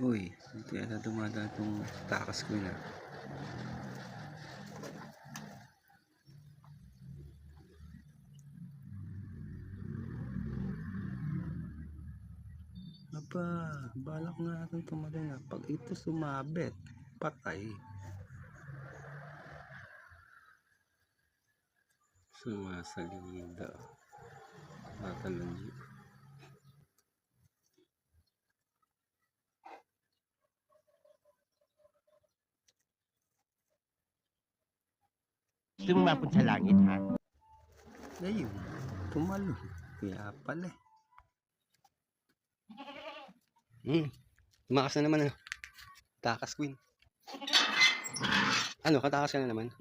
Uy, dito yata dumadaan itong takas ko na. Aba, balak nga natin tumalon na. Pag ito sumabit, patay. Sumasalida. Tatalon yun. Gusto mo mapunta sa langit, ha? Ayun, tumalon. Kaya pala tumakas na naman ano. Takas queen. Ano, katakas ka na naman.